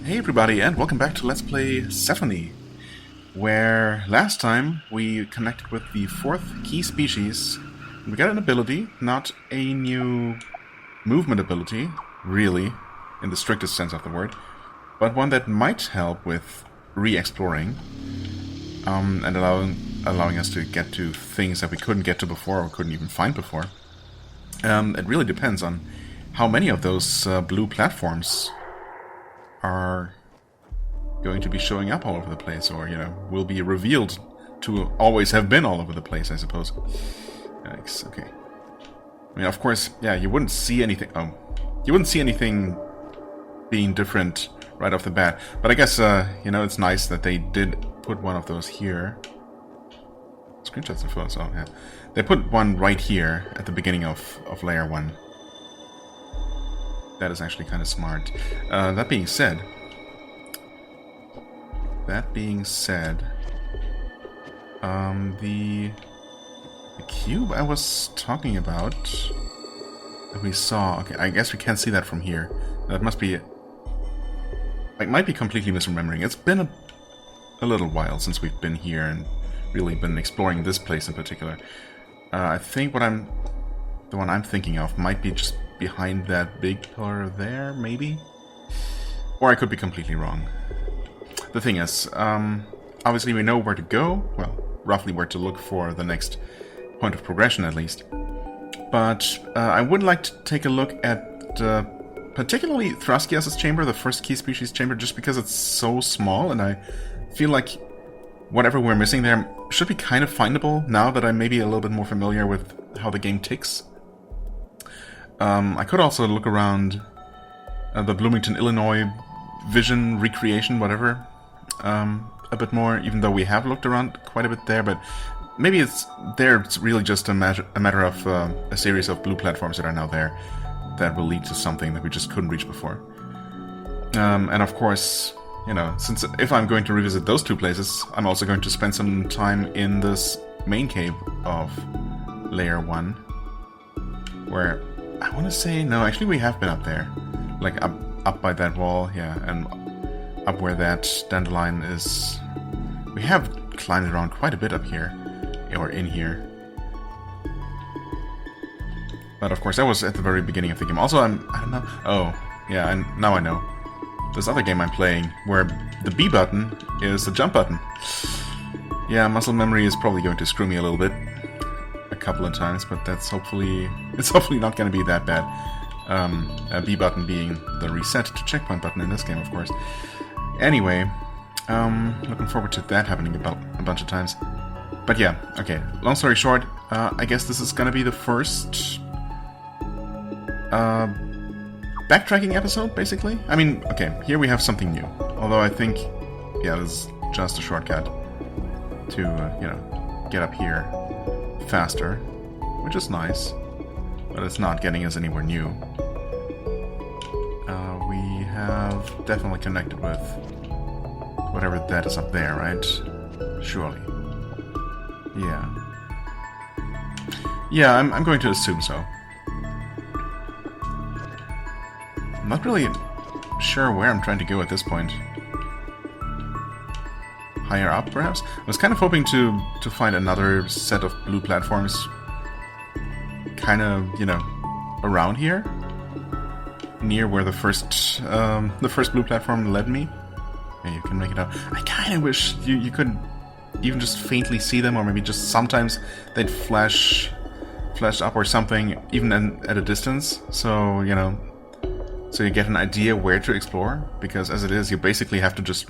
Hey everybody, and welcome back to Let's Play Sephonie, where last time we connected with the fourth key species. We got an ability, not a new movement ability, really, in the strictest sense of the word, but one that might help with re-exploring, and allowing us to get to things that we couldn't get to before or couldn't even find before. It really depends on how many of those blue platforms are going to be showing up all over the place, or, will be revealed to always have been all over the place, I suppose. Yikes, okay. I mean, of course, yeah, you wouldn't see anything... you wouldn't see anything being different right off the bat. But I guess, it's nice that they did put one of those here. Screenshots and photos, oh, yeah. They put one right here at the beginning of Layer 1. That is actually kind of smart. That being said, the cube I was talking about that we saw. Okay, I guess we can't see that from here. That must be. I might be completely misremembering. It's been a little while since we've been here and really been exploring this place in particular. I think the one I'm thinking of might be just behind that big pillar there, maybe? Or I could be completely wrong. The thing is, obviously we know where to go, well, roughly where to look for the next point of progression at least. But I would like to take a look at particularly Thraskias' chamber, the first key species chamber, just because it's so small, and I feel like whatever we're missing there should be kind of findable now that I'm maybe a little bit more familiar with how the game ticks. I could also look around the Bloomington, Illinois vision, recreation, whatever, a bit more, even though we have looked around quite a bit there, but maybe it's really just a matter of a series of blue platforms that are now there that will lead to something that we just couldn't reach before. And of course, since if I'm going to revisit those two places, I'm also going to spend some time in this main cave of Layer 1, where I want to say, no, actually we have been up there. Like, up by that wall, yeah, and up where that dandelion is. We have climbed around quite a bit up here, or in here. But of course, that was at the very beginning of the game. Also, I don't know, oh, yeah, now I know. This other game I'm playing, where the B button is the jump button. Yeah, muscle memory is probably going to screw me a little bit. A couple of times, but it's hopefully not going to be that bad. A B button being the reset to checkpoint button in this game, of course. Anyway, looking forward to that happening a bunch of times. But yeah, okay, long story short, I guess this is going to be the first backtracking episode, basically. I mean, okay, here we have something new. Although I think, yeah, this is just a shortcut to, get up here faster, which is nice, but it's not getting us anywhere new. We have definitely connected with whatever that is up there, right? Surely. Yeah. Yeah, I'm going to assume so. I'm not really sure where I'm trying to go at this point. Higher up, perhaps? I was kind of hoping to find another set of blue platforms kind of, around here. Near where the first blue platform led me. Yeah, you can make it out. I kind of wish you could even just faintly see them, or maybe just sometimes they'd flash up or something, even at a distance. So, so you get an idea where to explore, because as it is, you basically have to just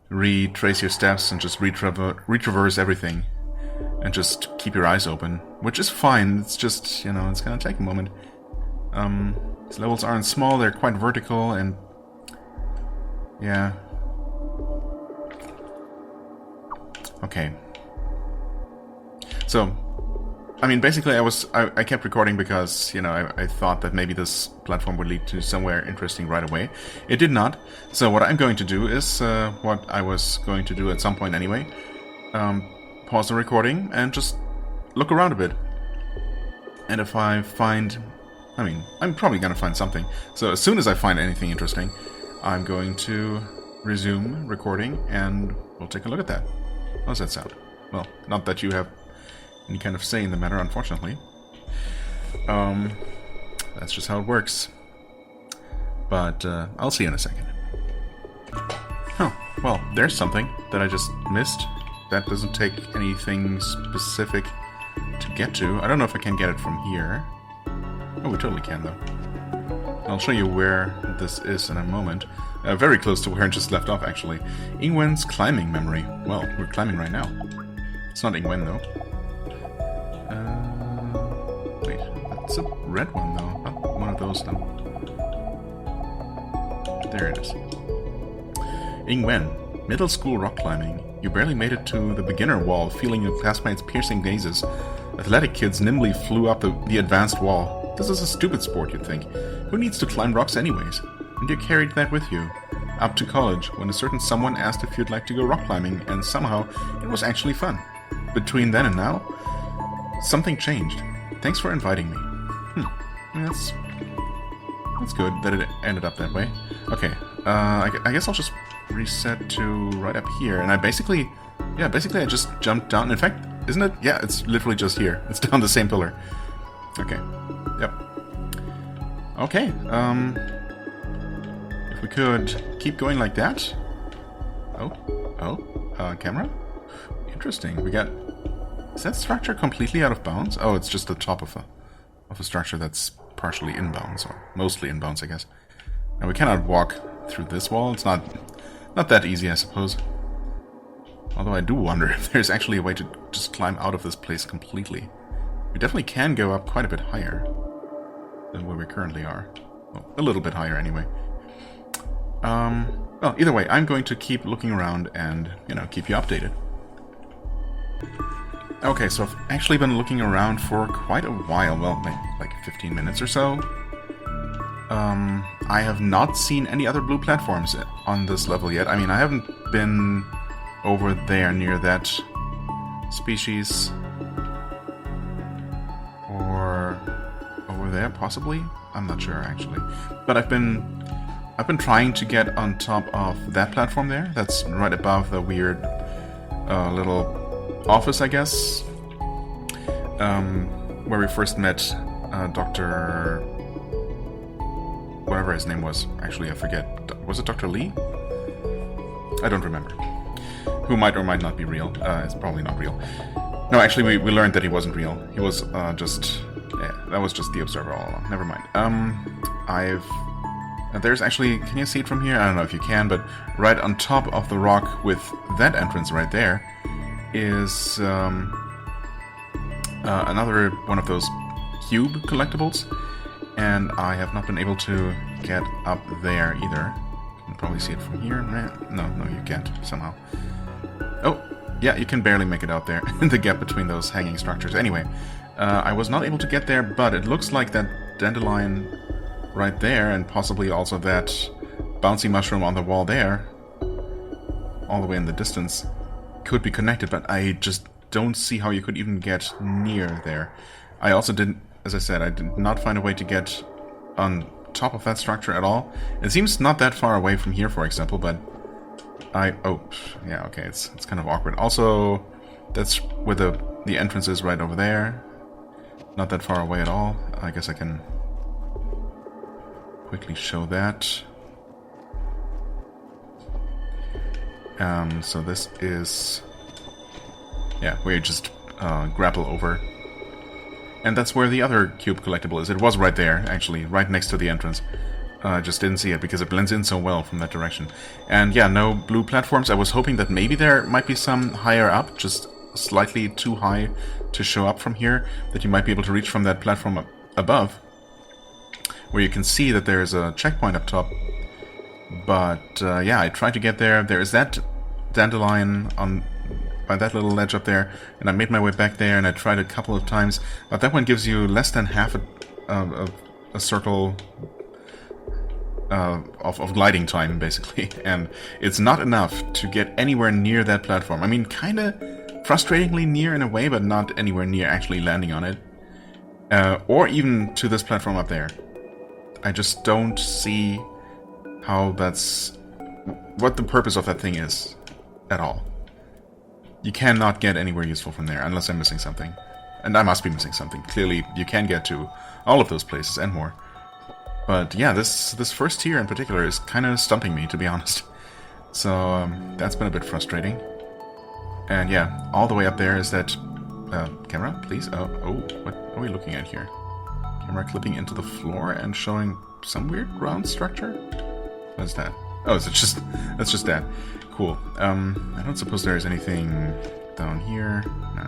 retrace your steps and just retraverse everything and just keep your eyes open, which is fine. It's just, it's gonna take a moment. These levels aren't small, they're quite vertical, and yeah. Okay. So, I mean, basically I kept recording because, I thought that maybe this platform would lead to somewhere interesting right away. It did not. So what I'm going to do is, what I was going to do at some point anyway, pause the recording and just look around a bit. And if I find... I mean, I'm probably gonna find something. So as soon as I find anything interesting, I'm going to resume recording, and we'll take a look at that. How does that sound? Well, not that you have any kind of say in the matter, unfortunately. That's just how it works. But I'll see you in a second. Oh, well, there's something that I just missed. That doesn't take anything specific to get to. I don't know if I can get it from here. Oh, we totally can, though. I'll show you where this is in a moment. Very close to where I just left off, actually. Ingwen's climbing memory. Well, we're climbing right now. It's not Ingwen, though. Wait, it's a red one, though. Not one of those, though. There it is. Ingwen, middle school rock climbing. You barely made it to the beginner wall, feeling your classmates' piercing gazes. Athletic kids nimbly flew up the advanced wall. This is a stupid sport, you'd think. Who needs to climb rocks anyways? And you carried that with you. Up to college, when a certain someone asked if you'd like to go rock climbing, and somehow it was actually fun. Between then and now, something changed. Thanks for inviting me. That's good that it ended up that way. Okay, I guess I'll just reset to right up here, and I basically I just jumped down. In fact, isn't it? Yeah, it's literally just here. It's down the same pillar. Okay. Yep. Okay, if we could keep going like that. Camera? Interesting. We got... Is that structure completely out of bounds? Oh, it's just the top of a structure that's partially inbounds, or mostly inbounds, I guess. Now we cannot walk through this wall. It's not that easy, I suppose. Although I do wonder if there's actually a way to just climb out of this place completely. We definitely can go up quite a bit higher than where we currently are. Well, a little bit higher anyway. Well, either way, I'm going to keep looking around and, keep you updated. Okay, so I've actually been looking around for quite a while. Well, maybe like 15 minutes or so. I have not seen any other blue platforms on this level yet. I mean, I haven't been over there near that species. Or over there, possibly? I'm not sure, actually. But I've been trying to get on top of that platform there. That's right above the weird little office, I guess. Where we first met Dr... whatever his name was. Actually, I forget. Was it Dr. Lee? I don't remember. Who might or might not be real. It's probably not real. No, actually, we learned that he wasn't real. He was just... Yeah, that was just the observer all along. Never mind. There's actually... Can you see it from here? I don't know if you can, but right on top of the rock with that entrance right there is another one of those cube collectibles. And I have not been able to get up there either. You can probably see it from here. No, you can't, somehow. Oh, yeah, you can barely make it out there, in the gap between those hanging structures. Anyway, I was not able to get there, but it looks like that dandelion right there, and possibly also that bouncy mushroom on the wall there, all the way in the distance, could be connected, but I just don't see how you could even get near there. I also didn't... As I said, I did not find a way to get on top of that structure at all. It seems not that far away from here, for example, but oh, yeah, okay, it's kind of awkward. Also, that's where the entrance is right over there. Not that far away at all. I guess I can quickly show that. So this is... Yeah, where you just grapple over. And that's where the other cube collectible is. It was right there, actually, right next to the entrance. I just didn't see it because it blends in so well from that direction. And yeah, no blue platforms. I was hoping that maybe there might be some higher up, just slightly too high to show up from here, that you might be able to reach from that platform up above, where you can see that there's a checkpoint up top. But yeah, I tried to get there. There is that dandelion on... by that little ledge up there, and I made my way back there, and I tried a couple of times, but that one gives you less than half a circle of gliding time, basically, and it's not enough to get anywhere near that platform. I mean, kind of frustratingly near in a way, but not anywhere near actually landing on it, or even to this platform up there. I just don't see how that's... what the purpose of that thing is at all. You cannot get anywhere useful from there unless I'm missing something. And I must be missing something. Clearly, you can get to all of those places and more. But yeah, this first tier in particular is kind of stumping me, to be honest. So that's been a bit frustrating. And yeah, all the way up there is that... camera, please? Oh, what are we looking at here? Camera clipping into the floor and showing some weird ground structure? What is that? Oh, is it just... that's just that. Cool. I don't suppose there's anything down here. No.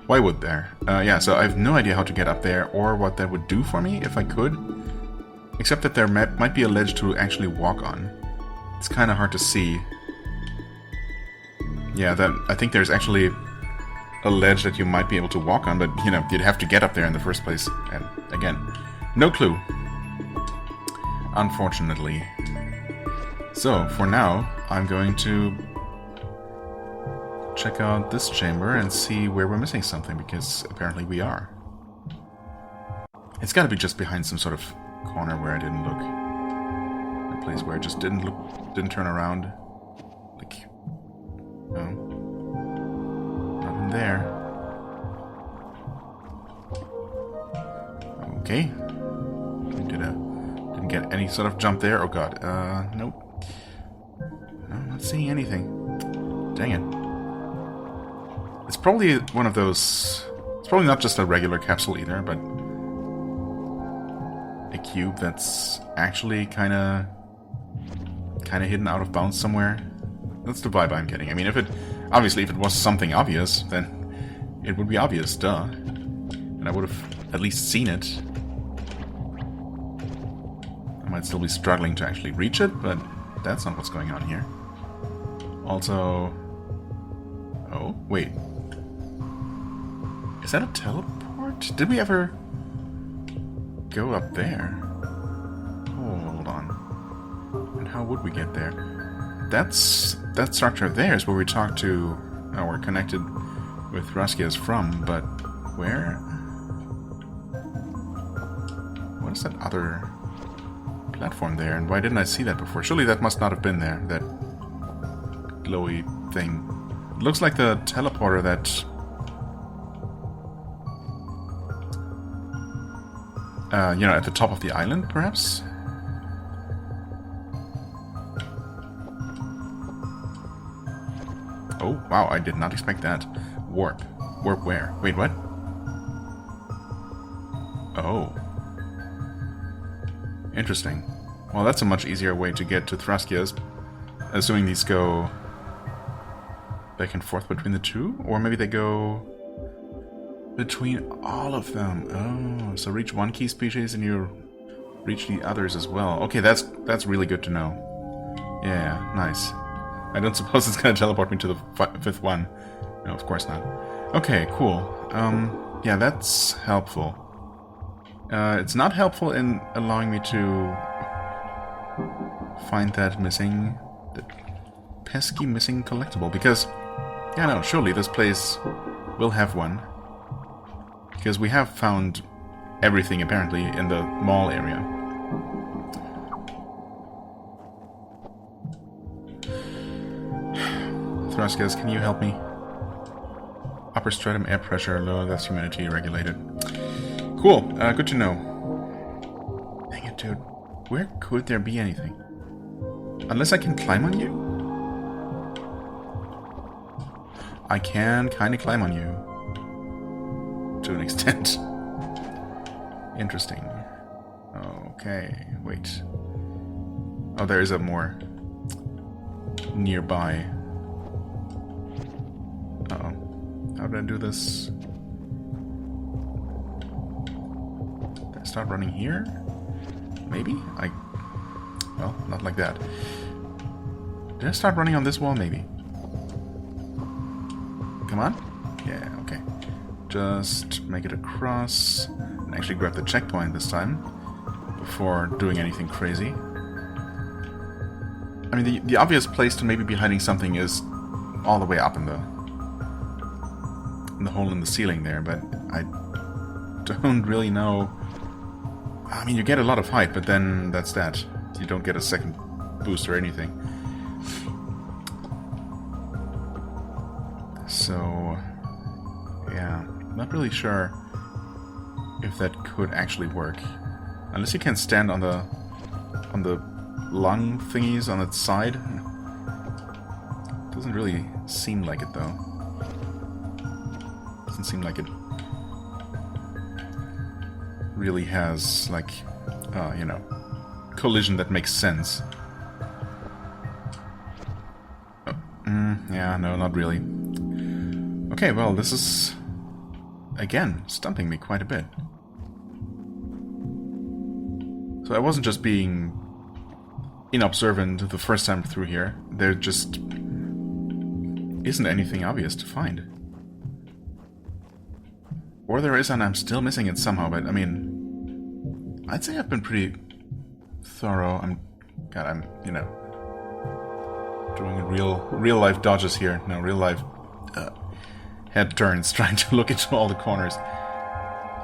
Why would there? Yeah, so I have no idea how to get up there or what that would do for me if I could. Except that there might be a ledge to actually walk on. It's kind of hard to see. Yeah, I think there's actually a ledge that you might be able to walk on, but, you know, you'd have to get up there in the first place. And, again, no clue. Unfortunately. So, for now, I'm going to check out this chamber and see where we're missing something, because apparently we are. It's gotta be just behind some sort of corner where I didn't look. A place where I just didn't turn around. Like, no. Nothing there. Okay. Didn't get any sort of jump there. Oh god. Nope. No, I'm not seeing anything. Dang it. It's probably one of those... it's probably not just a regular capsule either, but... a cube that's actually kinda hidden out of bounds somewhere. That's the vibe I'm getting. I mean, obviously if it was something obvious, then it would be obvious, duh. And I would have at least seen it. I might still be struggling to actually reach it, but that's not what's going on here. Also... oh, wait. Is that a teleport? Did we ever go up there? Hold on. And how would we get there? That structure there is where we talked to... oh, we're connected with Raskias from, but where? What is that other platform there, and why didn't I see that before? Surely that must not have been there, that glowy thing. It looks like the teleporter that... you know, at the top of the island, perhaps? Oh, wow, I did not expect that. Warp. Warp where? Wait, what? Oh. Interesting. Well, that's a much easier way to get to Thraskias, assuming these go back and forth between the two, or maybe they go between all of them. Oh, so reach one key species and you reach the others as well. Okay, that's really good to know. Yeah, nice. I don't suppose it's gonna teleport me to the fifth one. No, of course not. Okay, cool. Yeah, that's helpful. It's not helpful in allowing me to find that pesky missing collectible, because, yeah, no, surely this place will have one. Because we have found everything, apparently, in the mall area. Thraskas, can you help me? Upper stratum air pressure, lower, that's humidity regulated. Cool, good to know. Dang it, dude. Where could there be anything? Unless I can climb on you? I can kind of climb on you. To an extent. Interesting. Okay, wait. Oh, there is a more nearby. Uh-oh. How did I do this? Did I start running here? Maybe? Well, not like that. Did I start running on this wall? Maybe. Come on? Yeah, okay. Just make it across and actually grab the checkpoint this time before doing anything crazy. I mean, the obvious place to maybe be hiding something is all the way up in the hole in the ceiling there, but I don't really know. I mean, you get a lot of height, but then that's that. you don't get a second boost or anything. So, yeah, not really sure if that could actually work. Unless you can stand on the lung thingies on its side. Doesn't really seem like it though. Doesn't seem like it really has, like, you know, collision that makes sense. Oh, yeah, no, not really. Okay, well, this is, again, stumping me quite a bit. So I wasn't just being inobservant the first time through here. There just isn't anything obvious to find. Or there is, and I'm still missing it somehow, but I mean, I'd say I've been pretty thorough. I'm, you know, doing real life dodges here. No, real life head turns, trying to look into all the corners.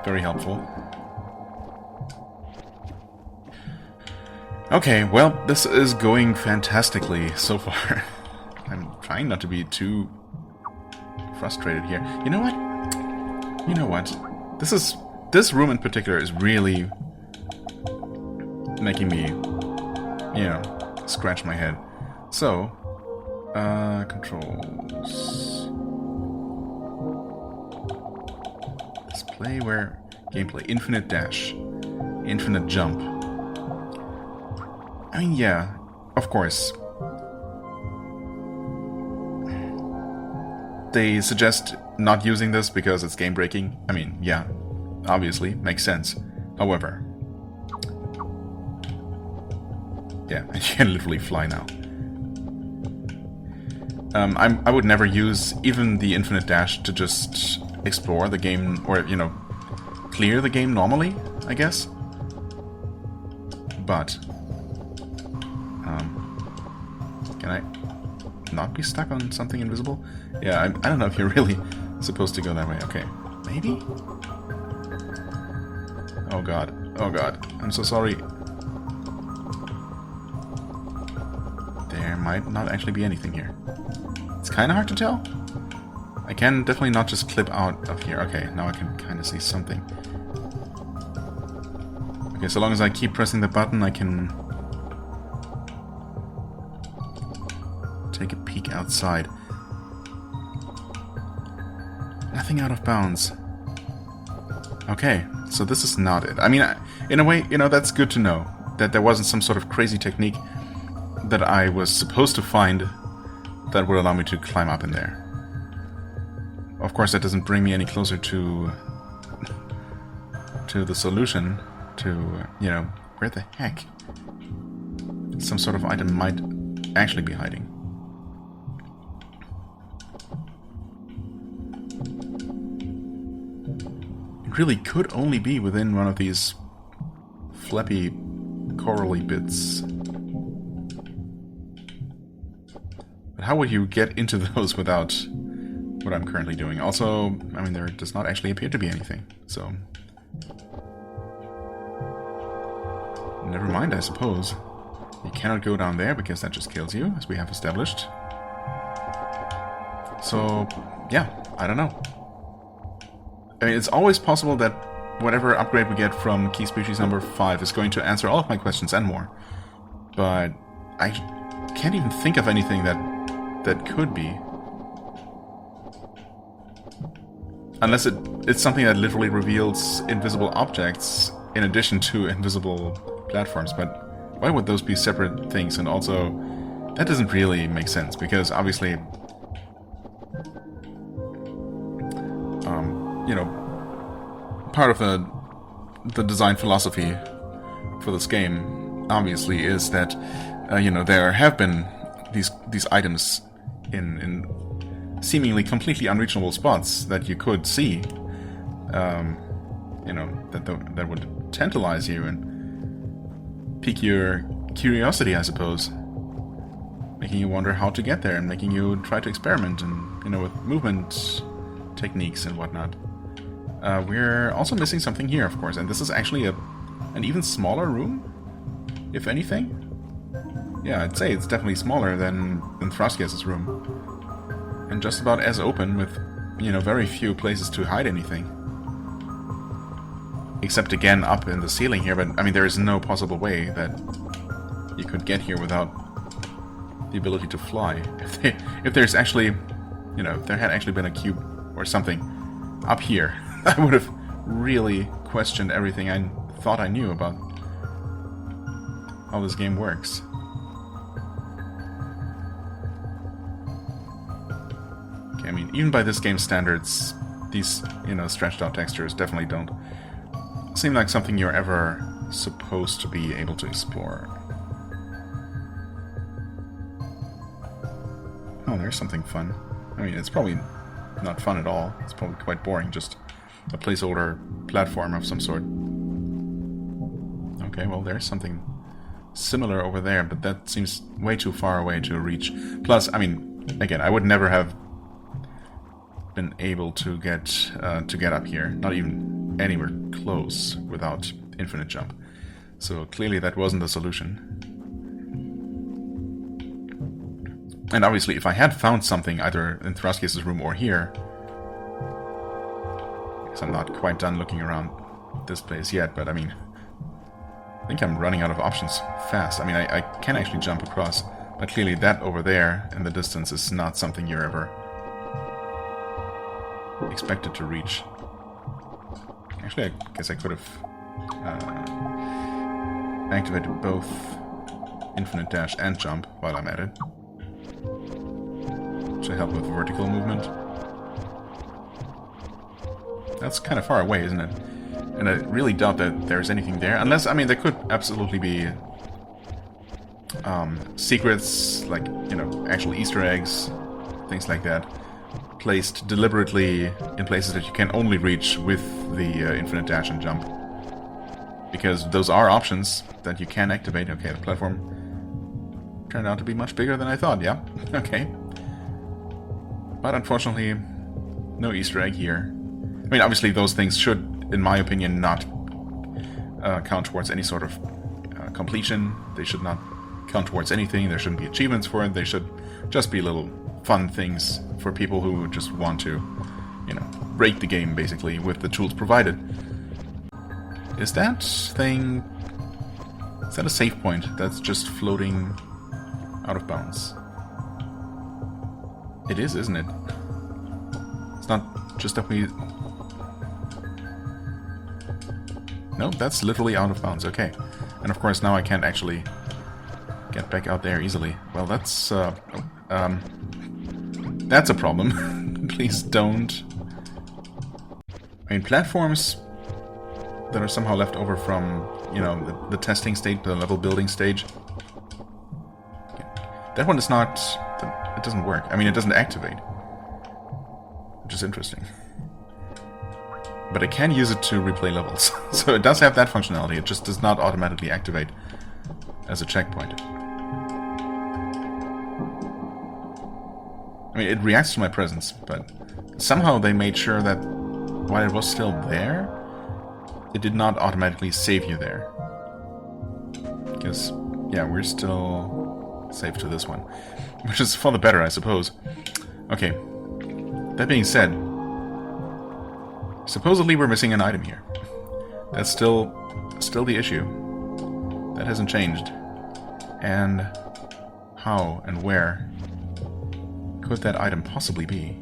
Very helpful. Okay, well, this is going fantastically so far. I'm trying not to be too frustrated here. You know what? You know what? This room in particular is really making me, you know, scratch my head. So, controls. Display where gameplay, infinite dash, infinite jump. I mean, yeah, of course. They suggest not using this because it's game breaking. I mean, yeah, obviously, makes sense. However, yeah, you can literally fly now. I would never use even the infinite dash to just explore the game, or, you know, clear the game normally, I guess. But can I not be stuck on something invisible? Yeah, I don't know if you're really supposed to go that way. Okay, maybe? Oh god, I'm so sorry. There might not actually be anything here. It's kind of hard to tell. I can definitely not just clip out of here. Okay, now I can kind of see something. Okay, so long as I keep pressing the button, I can take a peek outside. Nothing out of bounds. Okay, so this is not it. I mean, in a way, you know, that's good to know. That there wasn't some sort of crazy technique that I was supposed to find that would allow me to climb up in there. Of course, that doesn't bring me any closer to the solution, to, you know, where the heck some sort of item might actually be hiding. It really could only be within one of these flappy corally bits. But how would you get into those without what I'm currently doing? Also, I mean, there does not actually appear to be anything, so never mind, I suppose. You cannot go down there because that just kills you, as we have established. So, yeah, I don't know. I mean, it's always possible that whatever upgrade we get from key species number 5 is going to answer all of my questions and more. But I can't even think of anything that could be. Unless it's something that literally reveals invisible objects in addition to invisible platforms. But why would those be separate things? And also, that doesn't really make sense, because obviously, you know, part of the design philosophy for this game, obviously, is that, you know, there have been these items in seemingly completely unreachable spots that you could see, you know, that would tantalize you and pique your curiosity, I suppose, making you wonder how to get there and making you try to experiment and, you know, with movement techniques and whatnot. We're also missing something here, of course, and this is actually an even smaller room, if anything. Yeah, I'd say it's definitely smaller than Thraskias's room. And just about as open with, you know, very few places to hide anything. Except again up in the ceiling here, but I mean there is no possible way that you could get here without the ability to fly. If there's actually, you know, if there had actually been a cube or something up here, I would have really questioned everything I thought I knew about how this game works. Okay, I mean, even by this game's standards, these, you know, stretched out textures definitely don't seem like something you're ever supposed to be able to explore. Oh, there's something fun. I mean, it's probably not fun at all. It's probably quite boring, just a placeholder platform of some sort. Okay, well, there's something similar over there, but that seems way too far away to reach. Plus, I mean, again, I would never have been able to get up here, not even anywhere close, without infinite jump. So clearly that wasn't the solution. And obviously, if I had found something either in Thraskias's room or here, because I'm not quite done looking around this place yet, but I mean, I think I'm running out of options fast. I mean, I can actually jump across, but clearly that over there in the distance is not something you're ever expected to reach. Actually, I guess I could have activated both infinite dash and jump while I'm at it, to help with vertical movement. That's kind of far away, isn't it? And I really doubt that there's anything there. Unless, I mean, there could absolutely be secrets, like, you know, actual Easter eggs, things like that, placed deliberately in places that you can only reach with the infinite dash and jump. Because those are options that you can activate. Okay, the platform turned out to be much bigger than I thought, yeah. Okay. But unfortunately, no Easter egg here. I mean, obviously those things should, in my opinion, not count towards any sort of completion. They should not count towards anything. There shouldn't be achievements for it. They should just be little fun things for people who just want to, you know, break the game, basically, with the tools provided. Is that thing... is that a save point that's just floating out of bounds? It is, isn't it? It's not just that we... No, that's literally out of bounds, okay. And of course now I can't actually get back out there easily. Well, that's a problem. Please don't. I mean, platforms that are somehow left over from, you know, the testing stage, the level building stage. That one is not... it doesn't work. I mean, it doesn't activate. Which is interesting. But I can use it to replay levels. So it does have that functionality. It just does not automatically activate as a checkpoint. I mean, it reacts to my presence, but somehow they made sure that while it was still there, it did not automatically save you there. Because, yeah, we're still safe to this one. Which is for the better, I suppose. Okay. That being said, supposedly we're missing an item here. That's still the issue. That hasn't changed. And how and where could that item possibly be?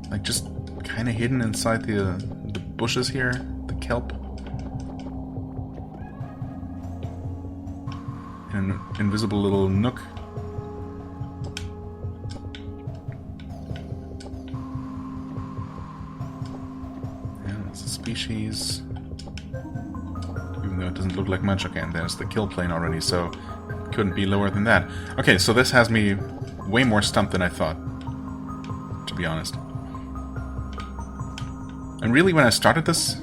Like, just kind of hidden inside the bushes here, the kelp. In an invisible little nook. Yeah, it's a species. Even though it doesn't look like much. Okay, and there's the kill plane already, so it couldn't be lower than that. Okay, so this has me way more stumped than I thought, to be honest. And really, when I started this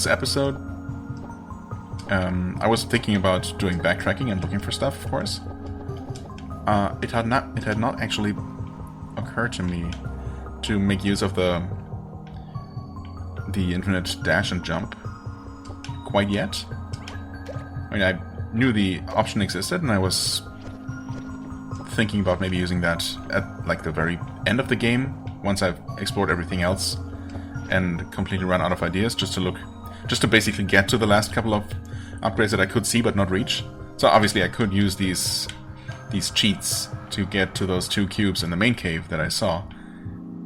episode, I was thinking about doing backtracking and looking for stuff, of course. It had not actually occurred to me to make use of the infinite dash and jump quite yet. I mean, I knew the option existed, and I was thinking about maybe using that at like the very end of the game, once I've explored everything else and completely run out of ideas, just to basically get to the last couple of upgrades that I could see but not reach. So obviously I could use these cheats to get to those 2 cubes in the main cave that I saw.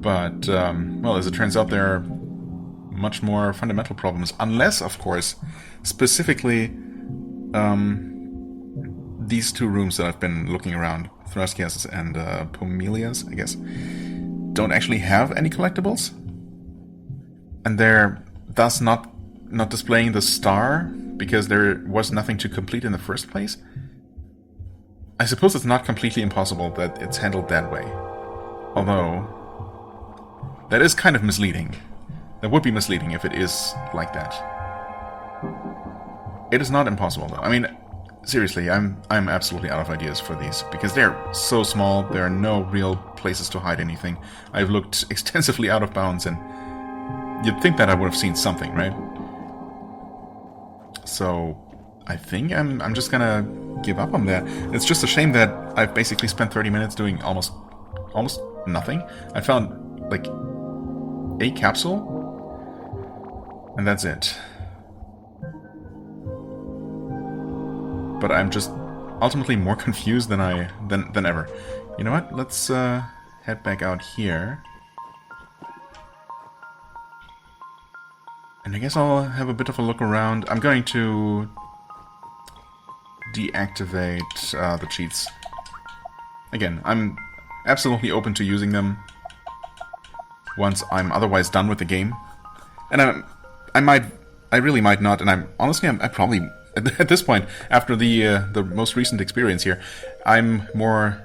But, well, as it turns out, there are much more fundamental problems. Unless, of course, specifically these 2 rooms that I've been looking around, Thraskias and Pomelias, I guess, don't actually have any collectibles. And they're thus not displaying the star, because there was nothing to complete in the first place. I suppose it's not completely impossible that it's handled that way. Although, that is kind of misleading. That would be misleading if it is like that. It is not impossible, though. I mean, seriously, I'm absolutely out of ideas for these, because they're so small, there are no real places to hide anything. I've looked extensively out of bounds, and you'd think that I would have seen something, right? So, I think I'm just gonna give up on that. It's just a shame that I've basically spent 30 minutes doing almost nothing. I found, like, a capsule, and that's it. But I'm just ultimately more confused than ever. You know what? Let's head back out here. And I guess I'll have a bit of a look around. I'm going to deactivate the cheats. Again, I'm absolutely open to using them once I'm otherwise done with the game. And I really might not, and I probably, at this point, after the most recent experience here, I'm more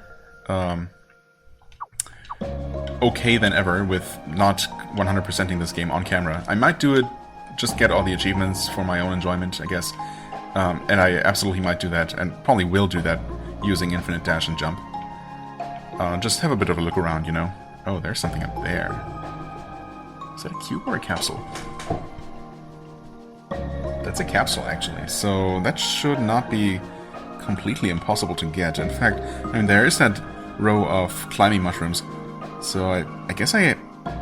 okay than ever with not 100%ing this game on camera. I might do it, just get all the achievements for my own enjoyment, I guess. And I absolutely might do that, and probably will do that, using infinite dash and jump. Just have a bit of a look around, you know. Oh, there's something up there. Is that a cube or a capsule? That's a capsule, actually. So that should not be completely impossible to get. In fact, I mean, there is that row of climbing mushrooms. So I guess I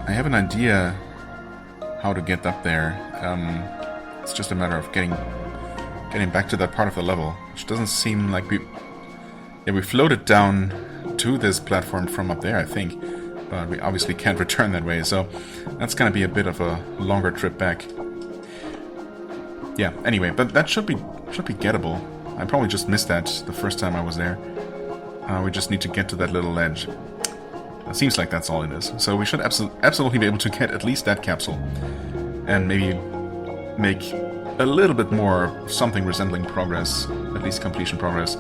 have an idea how to get up there. It's just a matter of getting back to that part of the level, which doesn't seem like we floated down to this platform from up there, I think, but we obviously can't return that way, so that's gonna be a bit of a longer trip back. Yeah, anyway, but that should be gettable. I probably just missed that the first time I was there. We just need to get to that little ledge. It seems like that's all it is. So we should absolutely be able to get at least that capsule, and maybe make a little bit more something resembling progress, at least completion progress,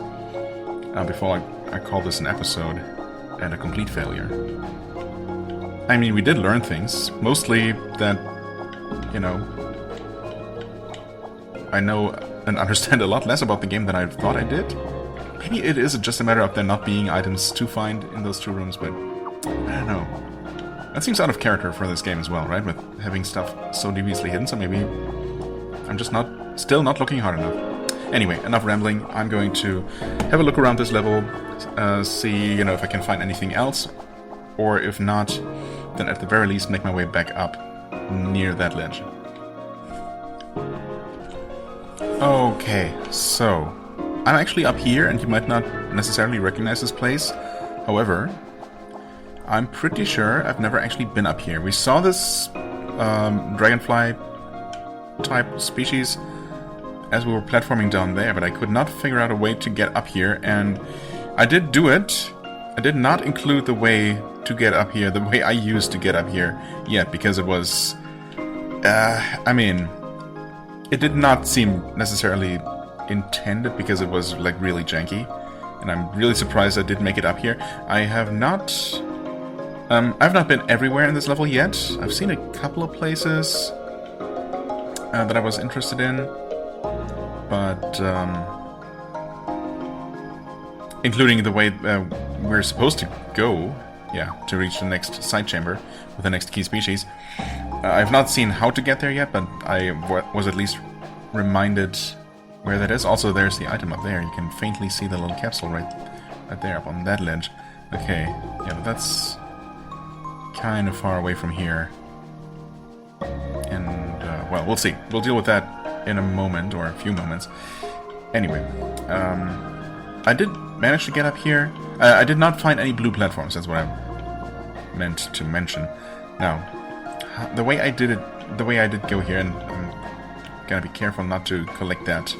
before I call this an episode and a complete failure. I mean, we did learn things, mostly that, you know, I know and understand a lot less about the game than I thought I did. Maybe it is just a matter of there not being items to find in those 2 rooms, but I don't know. That seems out of character for this game as well, right? With having stuff so deviously hidden, so maybe I'm just still not looking hard enough. Anyway, enough rambling. I'm going to have a look around this level, see, you know, if I can find anything else, or if not, then at the very least make my way back up near that ledge. Okay, so I'm actually up here, and you might not necessarily recognize this place. However, I'm pretty sure I've never actually been up here. We saw this dragonfly type species as we were platforming down there, but I could not figure out a way to get up here, and I did do it. I did not include the way to get up here, the way I used to get up here yet, because it was, I mean, it did not seem necessarily intended, because it was like really janky, and I'm really surprised I did make it up here. I've not been everywhere in this level yet. I've seen a couple of places that I was interested in, but including the way we're supposed to go, yeah, to reach the next side chamber with the next key species. I've not seen how to get there yet, but I was at least reminded where that is. Also, there's the item up there. You can faintly see the little capsule right there up on that ledge. Okay, yeah, but that's kind of far away from here. And, well, we'll see. We'll deal with that in a moment, or a few moments. Anyway, I did manage to get up here. I did not find any blue platforms, that's what I meant to mention. Now, the way I did go here, and I'm gonna be careful not to collect that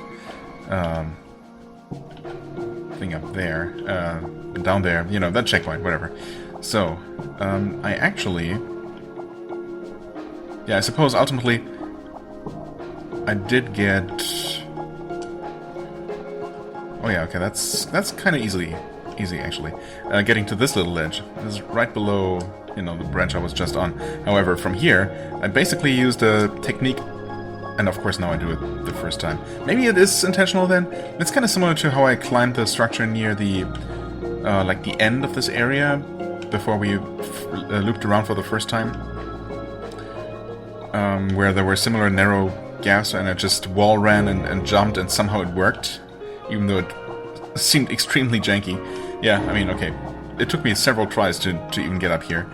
thing up there, down there, you know, that checkpoint, whatever. So, I actually... Yeah, I suppose ultimately I did get... Oh yeah, okay, that's kind of easy actually. Getting to this little ledge. This is right below, you know, the branch I was just on. However, from here, I basically used a technique, and of course now I do it the first time. Maybe it is intentional then. It's kind of similar to how I climbed the structure near the, like the end of this area before we looped around for the first time. Where there were similar narrow gaps, and I just wall ran and jumped, and somehow it worked, even though it seemed extremely janky. Yeah, I mean, okay, it took me several tries to even get up here,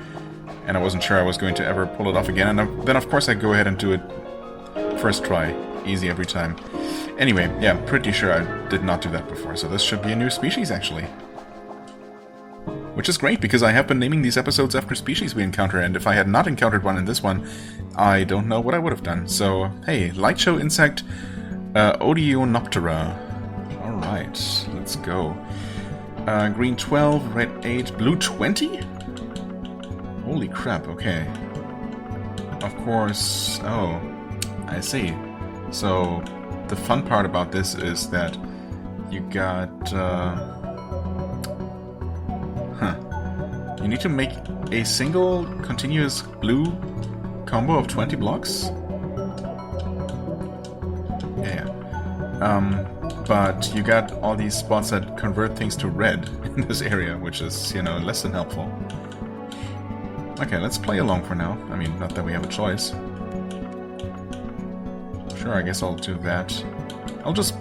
and I wasn't sure I was going to ever pull it off again, and then of course I go ahead and do it first try, easy every time. Anyway, yeah, I'm pretty sure I did not do that before, so this should be a new species actually. Which is great, because I have been naming these episodes after species we encounter, and if I had not encountered one in this one, I don't know what I would have done. So, hey, light show insect, Odeonoptera. Alright, let's go. Green 12, red 8, blue 20? Holy crap, okay. Of course... Oh, I see. So, the fun part about this is that you got... You need to make a single continuous blue combo of 20 blocks? Yeah. But you got all these spots that convert things to red in this area, which is, you know, less than helpful. Okay, let's play along for now. I mean, not that we have a choice. Sure, I guess I'll do that. I'll just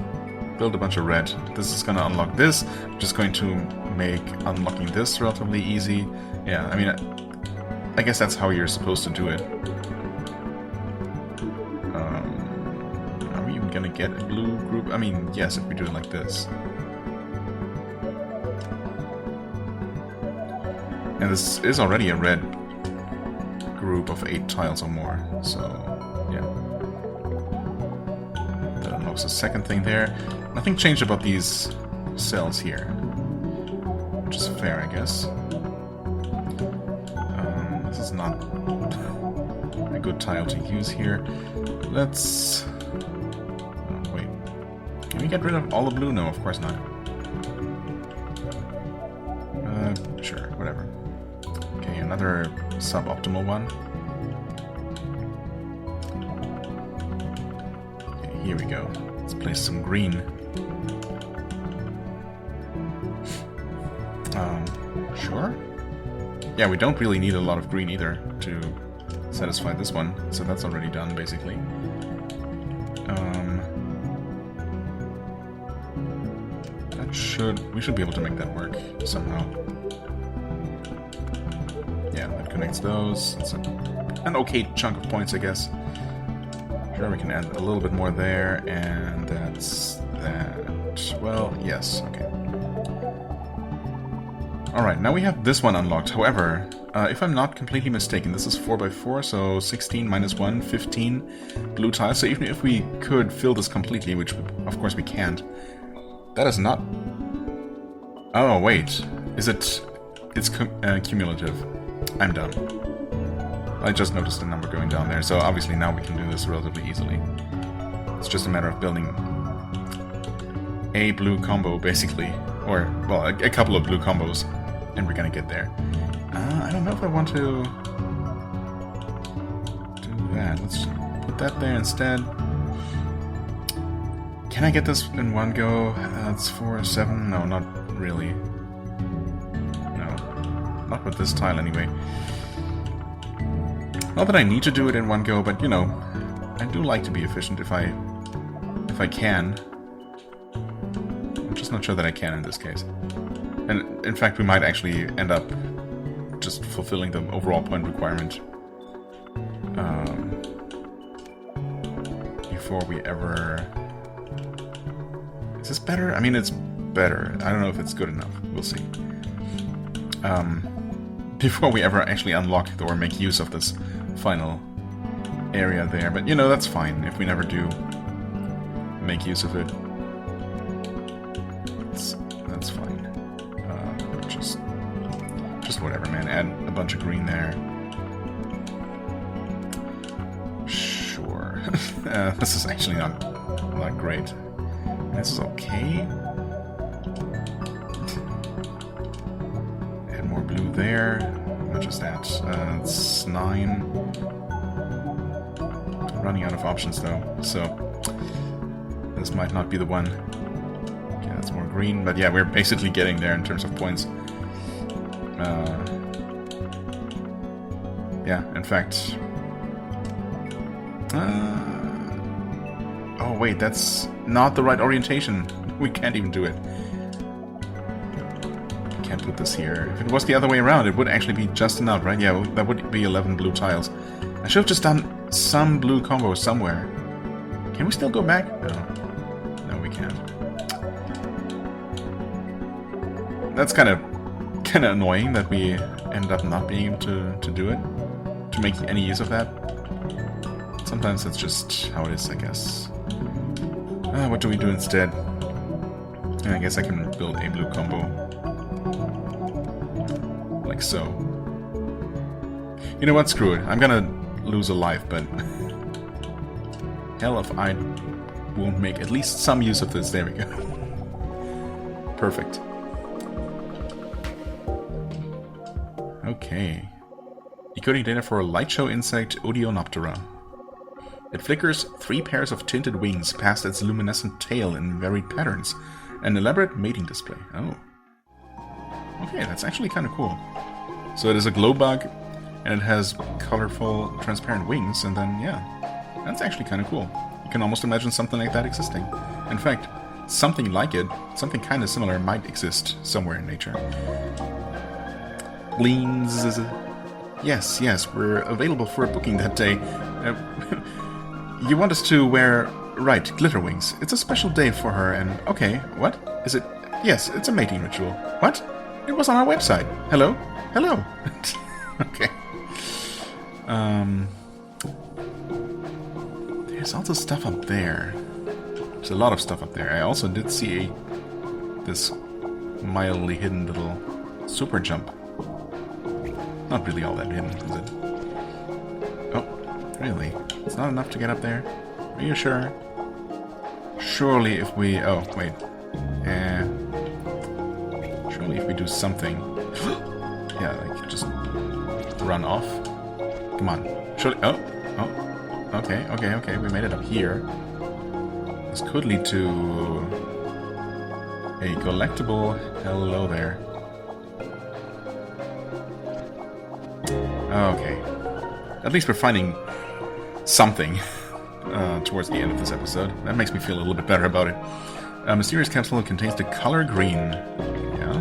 build a bunch of red. This is gonna unlock this. I'm just going to make unlocking this relatively easy. Yeah, I mean, I guess that's how you're supposed to do it. Are we even gonna get a blue group? I mean, yes, if we do it like this. And this is already a red group of 8 tiles or more, so yeah. That unlocks the second thing there. Nothing changed about these cells here, which is fair, I guess. This is not a good tile to use here. Let's... Oh, wait. Can we get rid of all the blue? No, of course not. Sure, whatever. Okay, another suboptimal one. Okay, here we go. Let's place some green. Sure. Yeah, we don't really need a lot of green either to satisfy this one, so that's already done, basically. We should be able to make that work somehow. Yeah, that connects those. It's an okay chunk of points, I guess. Sure, we can add a little bit more there, and that's that. Well, yes, okay. Alright, now we have this one unlocked. However, if I'm not completely mistaken, this is 4x4, so 16 minus 1, 15 blue tiles. So even if we could fill this completely, which of course we can't, that is not... Oh, wait. Is it... It's cumulative. I'm dumb. I just noticed the number going down there, so obviously now we can do this relatively easily. It's just a matter of building a blue combo, basically. Or, well, a couple of blue combos, and we're gonna get there. I don't know if I want to do that. Let's put that there instead. Can I get this in one go? That's 4, 7? No, not really. No. Not with this tile, anyway. Not that I need to do it in one go, but, you know, I do like to be efficient if I can. I'm just not sure that I can in this case. And in fact, we might actually end up just fulfilling the overall point requirement before we ever... Is this better? I mean, it's better. I don't know if it's good enough. We'll see. Before we ever actually unlock or make use of this final area there. But, you know, that's fine if we never do make use of it. That's fine. Just whatever, man. Add a bunch of green there. Sure. This is actually not great. This is okay. Add more blue there. How much is that? It's 9. Running out of options though, so this might not be the one. Okay, that's more green, but yeah, we're basically getting there in terms of points. Yeah, in fact... oh wait, that's not the right orientation. We can't even do it. Can't put this here. If it was the other way around, it would actually be just enough, right? Yeah, that would be 11 blue tiles. I should have just done some blue combo somewhere. Can we still go back? No, we can't. That's kind of annoying that we end up not being able to do it, to make any use of that. Sometimes that's just how it is, I guess. What do we do instead? I guess I can build a blue combo. Like so. You know what? Screw it. I'm gonna lose a life, but hell if I won't make at least some use of this. There we go. Perfect. Okay. Decoding data for a light show insect, Odeonoptera. It flickers 3 pairs of tinted wings past its luminescent tail in varied patterns. An elaborate mating display. Oh. Okay, that's actually kind of cool. So it is a glow bug, and it has colorful, transparent wings, and then, yeah, that's actually kind of cool. You can almost imagine something like that existing. In fact, something like it, something kind of similar, might exist somewhere in nature. Gleams. Yes, we're available for a booking that day. You want us to wear, right, glitter wings. It's a special day for her, and okay, what? Is it? Yes, it's a mating ritual. What? It was on our website. Hello? Okay. There's also stuff up there. There's a lot of stuff up there. I also did see this mildly hidden little super jump. Not really all that hidden, is it? Oh, really? It's not enough to get up there? Are you sure? Surely if we... Oh, wait. Surely if we do something... yeah, like just run off. Come on. Surely... Oh. Okay. We made it up here. This could lead to... a collectible. Hello there. Okay. At least we're finding something towards the end of this episode. That makes me feel a little bit better about it. A mysterious capsule contains the color green. Yeah.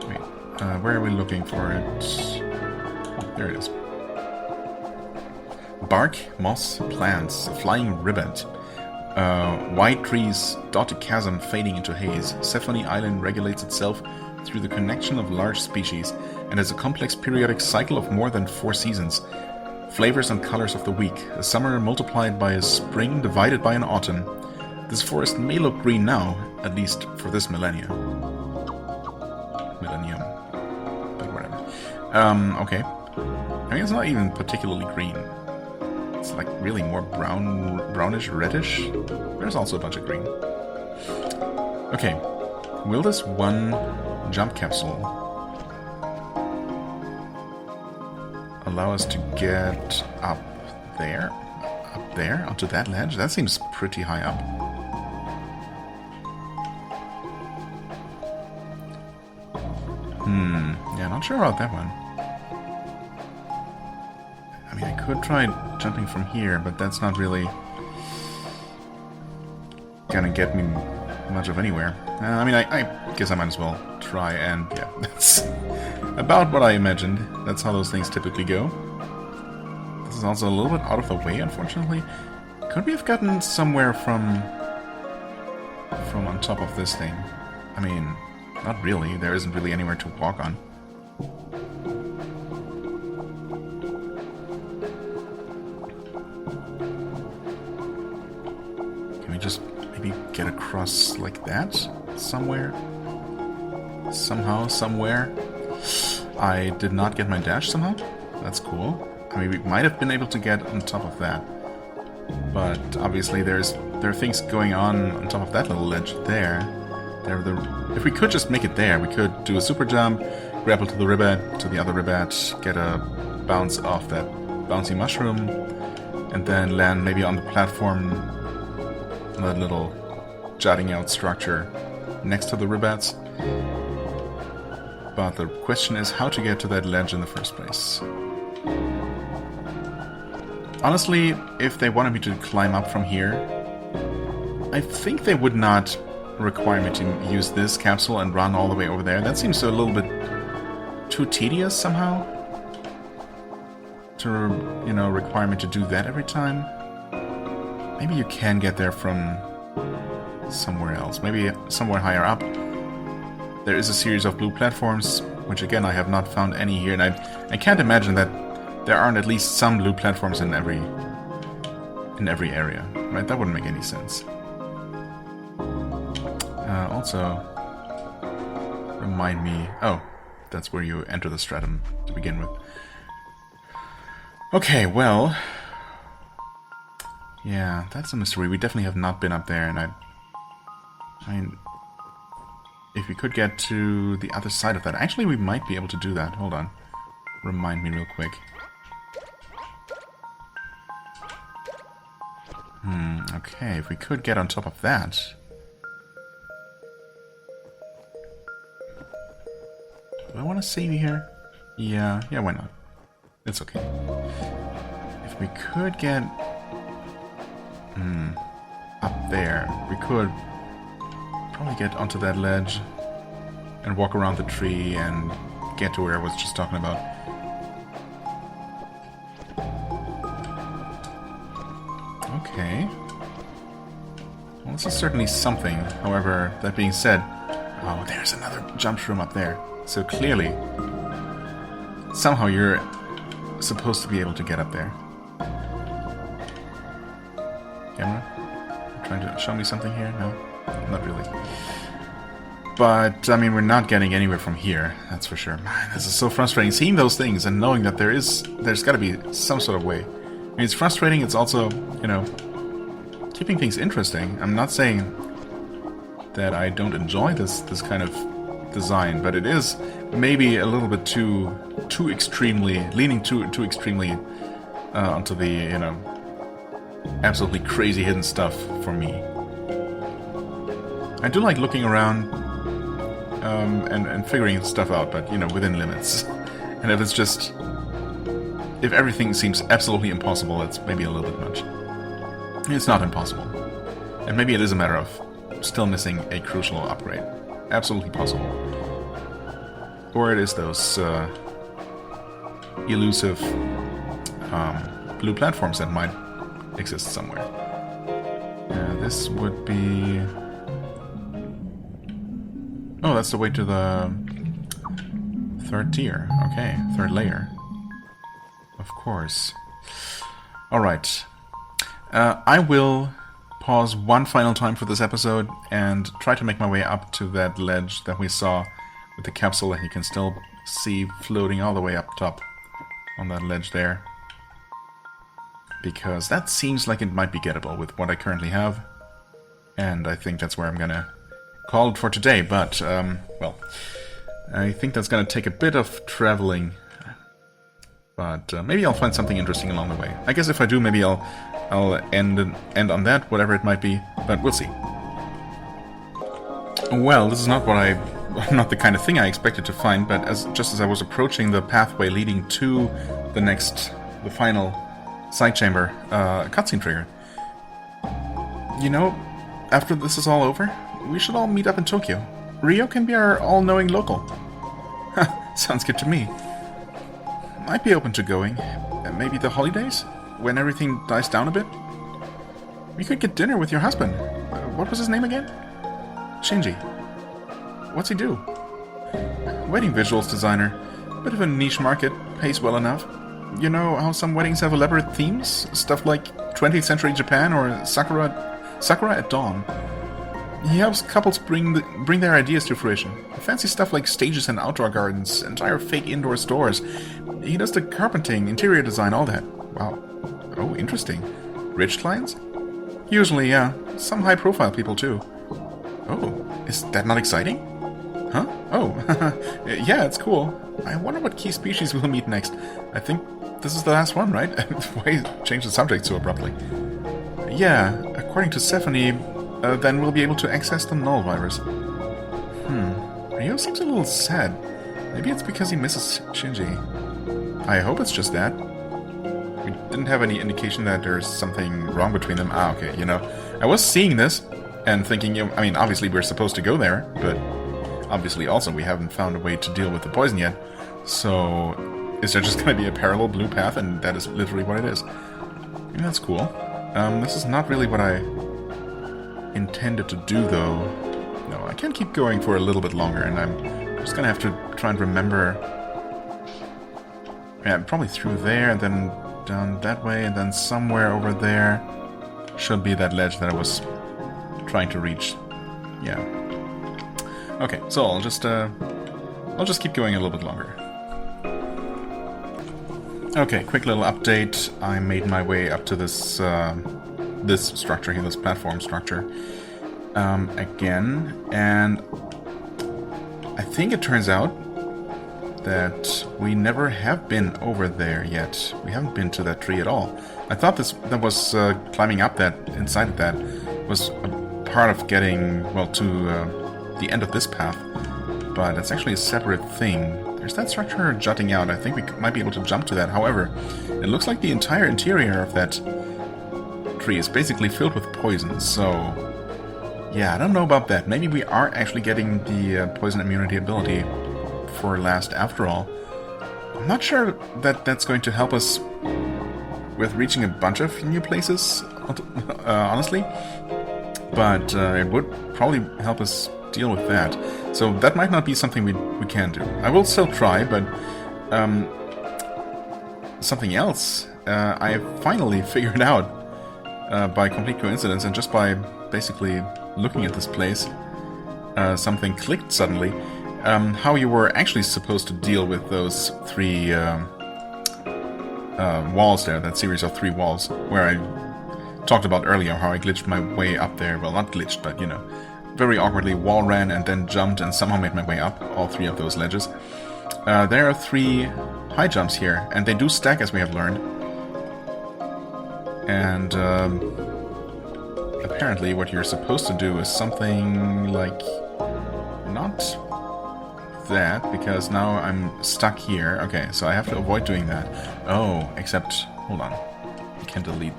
Wait. Where are we looking for it? Oh, there it is. Bark, moss, plants, flying ribbon. White trees dot a chasm fading into haze. Sephonie Island regulates itself through the connection of large species and has a complex periodic cycle of more than 4 seasons. Flavors and colors of the week. A summer multiplied by a spring divided by an autumn. This forest may look green now, at least for this millennium. But whatever. Okay. I mean, it's not even particularly green. It's like really more brownish, reddish. There's also a bunch of green. Okay. Will this one jump capsule allow us to get up there? Up there? Onto that ledge? That seems pretty high up. Yeah, not sure about that one. I mean, I could try jumping from here, but that's not really... gonna get me much of anywhere. I mean, I guess I might as well try, and yeah, that's about what I imagined. That's how those things typically go. This is also a little bit out of the way, unfortunately. Could we have gotten somewhere from on top of this thing? I mean, not really. There isn't really anywhere to walk on. Can we just maybe get across like that? Somewhere? Somehow, somewhere? I did not get my dash somehow? That's cool. I mean, we might have been able to get on top of that. But obviously there are things going on top of that little ledge there. If we could just make it there, we could do a super jump, grapple to the ribbit, to the other ribbit, get a bounce off that bouncy mushroom, and then land maybe on the platform, that little jutting out structure next to the ribbits. But the question is how to get to that ledge in the first place. Honestly, if they wanted me to climb up from here, I think they would not require me to use this capsule and run all the way over there. That seems a little bit too tedious somehow. To, you know, require me to do that every time. Maybe you can get there from somewhere else. Maybe somewhere higher up. There is a series of blue platforms, which again I have not found any here, and I can't imagine that there aren't at least some blue platforms in every area, right? That wouldn't make any sense. Also, remind me... Oh, that's where you enter the stratum to begin with. Okay, well... Yeah, that's a mystery. We definitely have not been up there, and I mean... If we could get to the other side of that... Actually, we might be able to do that. Hold on. Remind me real quick. Okay, if we could get on top of that... Do I want to save you here? Yeah, why not? It's okay. If we could get... up there, we could probably get onto that ledge and walk around the tree and get to where I was just talking about. Okay. Well, this is certainly something. However, that being said... Oh, there's another jump room up there. So clearly, somehow you're supposed to be able to get up there. Camera? You're trying to show me something here? No? Not really. But, I mean, we're not getting anywhere from here, that's for sure. Man, this is so frustrating. Seeing those things and knowing that there's got to be some sort of way. I mean, it's frustrating, it's also, you know, keeping things interesting. I'm not saying that I don't enjoy this kind of design, but it is maybe a little bit too extremely, leaning too extremely onto the, you know, absolutely crazy hidden stuff for me. I do like looking around and figuring stuff out, but, you know, within limits. And if it's just... If everything seems absolutely impossible, it's maybe a little bit much. It's not impossible. And maybe it is a matter of still missing a crucial upgrade. Absolutely possible. Or it is those elusive blue platforms that might exist somewhere. This would be... Oh, that's the way to the third tier. Okay, third layer. Of course. Alright. I will pause one final time for this episode and try to make my way up to that ledge that we saw with the capsule that you can still see floating all the way up top on that ledge there. Because that seems like it might be gettable with what I currently have. And I think that's where I'm gonna call it for today, but, well, I think that's gonna take a bit of traveling. But maybe I'll find something interesting along the way. I guess if I do, maybe I'll end on that, whatever it might be, but we'll see. Well, this is not not the kind of thing I expected to find, but just as I was approaching the pathway leading to the final side chamber, a cutscene trigger. You know, after this is all over, we should all meet up in Tokyo. Rio can be our all-knowing local. Sounds good to me. I'd be open to going. Maybe the holidays? When everything dies down a bit? We could get dinner with your husband. What was his name again? Shinji. What's he do? Wedding visuals designer. Bit of a niche market. Pays well enough. You know how some weddings have elaborate themes? Stuff like 20th century Japan or Sakura at dawn. He helps couples bring their ideas to fruition. Fancy stuff like stages and outdoor gardens, entire fake indoor stores. He does the carpenting, interior design, all that. Wow. Oh, interesting. Rich clients? Usually, yeah. Some high-profile people, too. Oh, is that not exciting? Huh? Oh, yeah, it's cool. I wonder what key species we'll meet next. I think this is the last one, right? Why change the subject so abruptly? Yeah, according to Sephonie, then we'll be able to access the null virus. Rio seems a little sad. Maybe it's because he misses Shinji. I hope it's just that. We didn't have any indication that there's something wrong between them. Ah, okay, you know. I was seeing this and thinking, I mean, obviously we're supposed to go there, but obviously also we haven't found a way to deal with the poison yet. So, is there just going to be a parallel blue path, and that is literally what it is? Maybe that's cool. This is not really what I intended to do, though. No, I can't keep going for a little bit longer, and I'm just gonna have to try and remember. Yeah, probably through there, and then down that way, and then somewhere over there should be that ledge that I was trying to reach. Yeah. Okay, so I'll just keep going a little bit longer. Okay, quick little update. I made my way up to this this structure here, this platform structure, again, and I think it turns out that we never have been over there yet. We haven't been to that tree at all. I thought that was climbing up that, inside of that, was a part of getting, well, to the end of this path, but it's actually a separate thing. There's that structure jutting out. I think we might be able to jump to that. However, it looks like the entire interior of that tree is basically filled with poison, so yeah, I don't know about that. Maybe we are actually getting the poison immunity ability for last after all. I'm not sure that that's going to help us with reaching a bunch of new places, honestly, but it would probably help us deal with that. So that might not be something we can do. I will still try, but something else I finally figured out by complete coincidence, and just by basically looking at this place, something clicked suddenly. How you were actually supposed to deal with those three walls there, that series of 3 walls, where I talked about earlier how I glitched my way up there. Well, not glitched, but, you know, very awkwardly wall ran and then jumped and somehow made my way up all 3 of those ledges. There are 3 high jumps here, and they do stack, as we have learned. And apparently what you're supposed to do is something like... not that, because now I'm stuck here. Okay, so I have to avoid doing that. Oh, except... hold on. We can delete...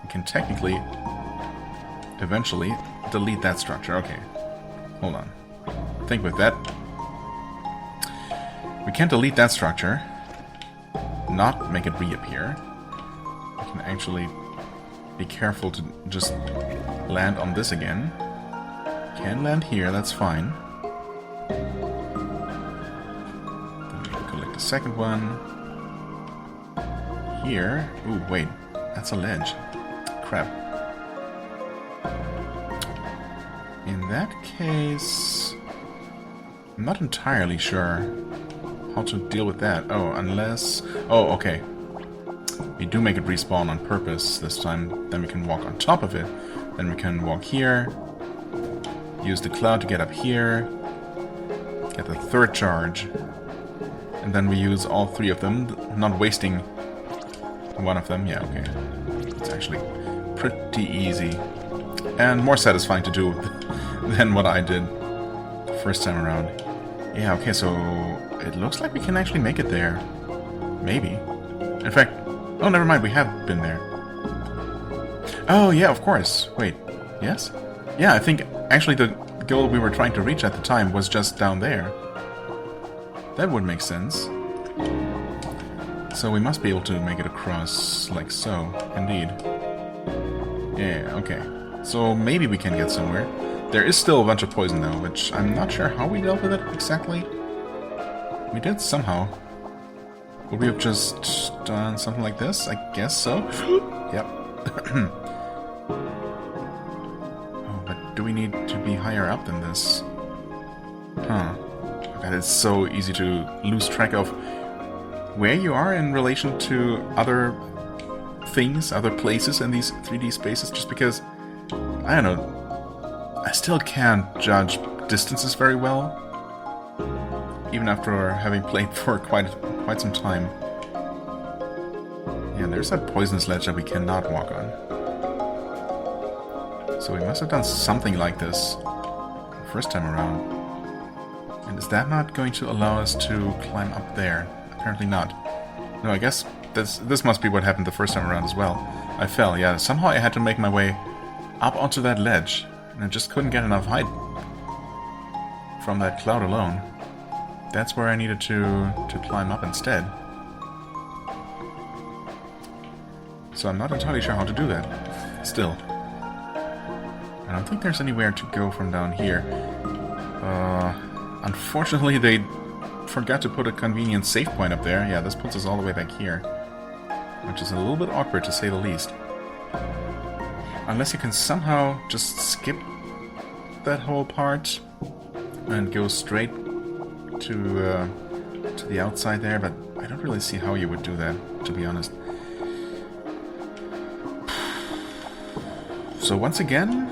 we can technically... eventually delete that structure. Okay. Hold on. Think with that. We can delete that structure. Not make it reappear. We can actually be careful to just land on this again. Can land here, that's fine. Then we can collect the second one. Here. Ooh, wait. That's a ledge. Crap. In that case... I'm not entirely sure how to deal with that. Oh, unless... oh, okay. We do make it respawn on purpose this time. Then we can walk on top of it. Then we can walk here. Use the cloud to get up here. Get the 3rd charge. And then we use all 3 of them, not wasting one of them. Yeah, okay. It's actually pretty easy. And more satisfying to do than what I did the first time around. Yeah, okay, so it looks like we can actually make it there. Maybe. In fact, oh, never mind, we have been there. Oh, yeah, of course. Wait, Yes? Yeah, I think actually the goal we were trying to reach at the time was just down there. That would make sense. So we must be able to make it across like so, indeed. Yeah, okay. So maybe we can get somewhere. There is still a bunch of poison though, which I'm not sure how we dealt with it exactly. We did somehow. Would we have just done something like this? I guess so. Yep. Oh, but do we need to be higher up than this? Huh. God, it's so easy to lose track of where you are in relation to other things, other places in these 3D spaces, just because, I don't know, I still can't judge distances very well, even after having played for quite some time. Yeah, there's that poisonous ledge that we cannot walk on. So we must have done something like this the first time around. And is that not going to allow us to climb up there? Apparently not. No, I guess this must be what happened the first time around as well. I fell, yeah. Somehow I had to make my way up onto that ledge, and I just couldn't get enough height from that cloud alone. That's where I needed to climb up instead. So I'm not entirely sure how to do that. Still. I don't think there's anywhere to go from down here. Unfortunately, they forgot to put a convenient save point up there. Yeah, this puts us all the way back here. Which is a little bit awkward, to say the least. Unless you can somehow just skip that whole part and go straight to the outside there, but I don't really see how you would do that, to be honest. So once again,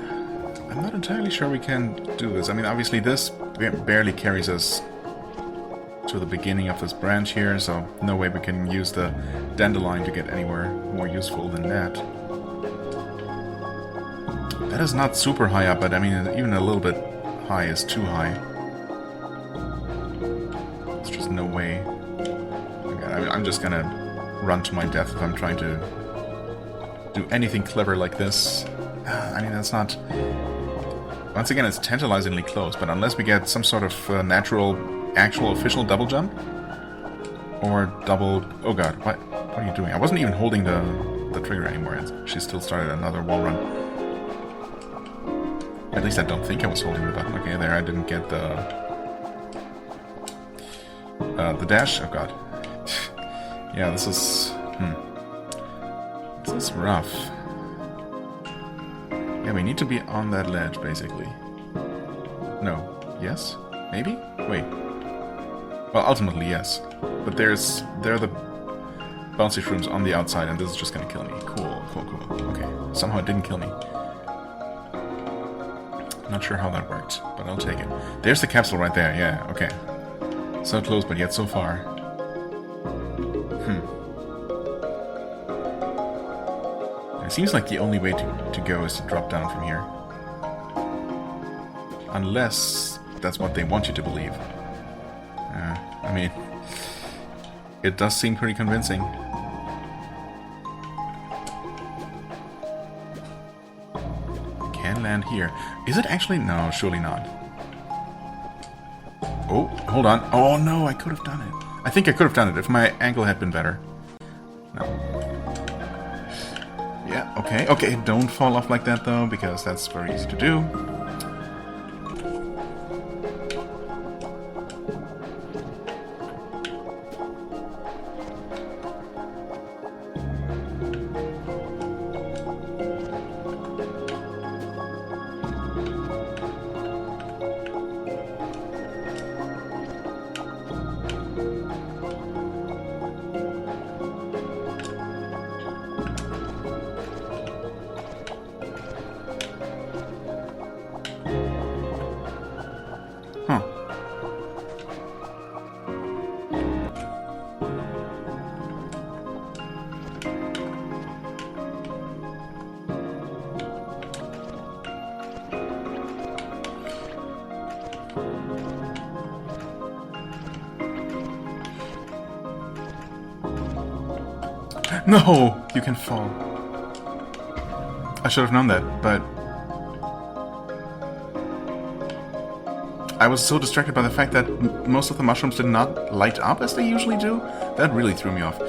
I'm not entirely sure we can do this. I mean, obviously this barely carries us to the beginning of this branch here, so no way we can use the dandelion to get anywhere more useful than that. That is not super high up, but I mean, even a little bit high is too high. There's just no way. I'm just gonna run to my death if I'm trying to do anything clever like this. I mean, that's not... Once again, it's tantalizingly close, but unless we get some sort of natural, actual, official double jump, or double... Oh god, what are you doing? I wasn't even holding the trigger anymore, and she still started another wall run. At least I don't think I was holding the button. Okay, there I didn't get the dash. Oh god. Yeah, this is... This is rough. Yeah, we need to be on that ledge, basically. No. Yes? Maybe? Wait. Well, ultimately, yes. But there are the bouncy shrooms on the outside, and this is just gonna kill me. Cool, cool, cool. Okay. Somehow it didn't kill me. Not sure how that worked, but I'll take it. There's the capsule right there, yeah, okay. So close, but yet so far. It seems like the only way to go is to drop down from here. Unless that's what they want you to believe. I mean, it does seem pretty convincing. Can land here. Is it actually? No, surely not. Oh, hold on. Oh no, I could have done it. I think I could have done it if my angle had been better. No. Yeah, okay, okay, don't fall off like that though, because that's very easy to do. No! You can fall. I should have known that, but I was so distracted by the fact that most of the mushrooms did not light up as they usually do. That really threw me off.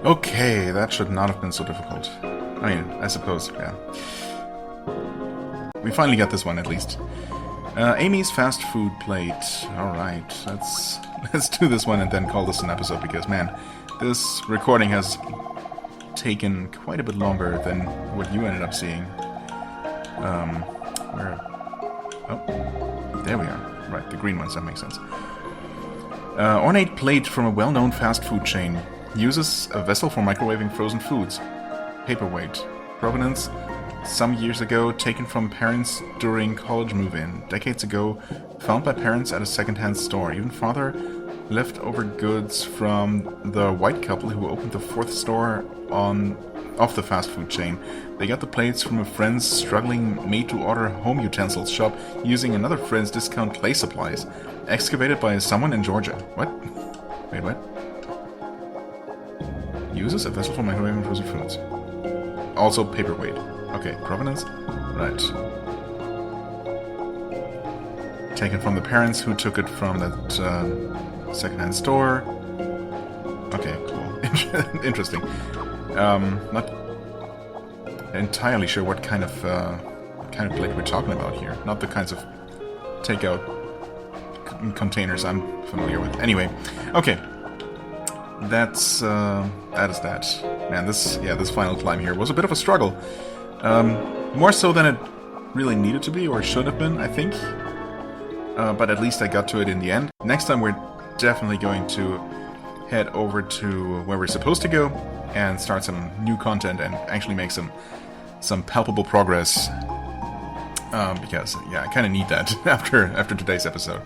Okay, that should not have been so difficult. I mean, I suppose, yeah. We finally got this one, at least. Amy's fast food plate. Alright, let's do this one and then call this an episode, because, man, this recording has taken quite a bit longer than what you ended up seeing. Where... Oh, there we are. Right, the green ones, that makes sense. Ornate plate from a well-known fast food chain. Uses a vessel for microwaving frozen foods. Paperweight. Provenance: some years ago, taken from parents during college move-in. Decades ago, found by parents at a second-hand store. Even farther, leftover goods from the white couple who opened the fourth store of the fast food chain. They got the plates from a friend's struggling made-to-order home utensils shop using another friend's discount clay supplies. Excavated by someone in Georgia. What? Wait, what? Uses a vessel for microwaving frozen foods. Also paperweight. Okay, provenance? Right. Taken from the parents who took it from that second-hand store. Okay, cool. Interesting. Not entirely sure what kind of plate we're talking about here. Not the kinds of takeout containers I'm familiar with. Anyway, okay. That is that. Man, this final climb here was a bit of a struggle. More so than it really needed to be, or should have been, I think. But at least I got to it in the end. Next time we're definitely going to head over to where we're supposed to go and start some new content and actually make some palpable progress. Because, yeah, I kind of need that after today's episode.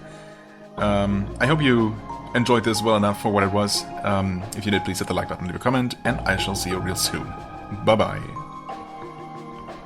I hope you enjoyed this well enough for what it was. If you did, please hit the like button, leave a comment, and I shall see you real soon. Bye-bye.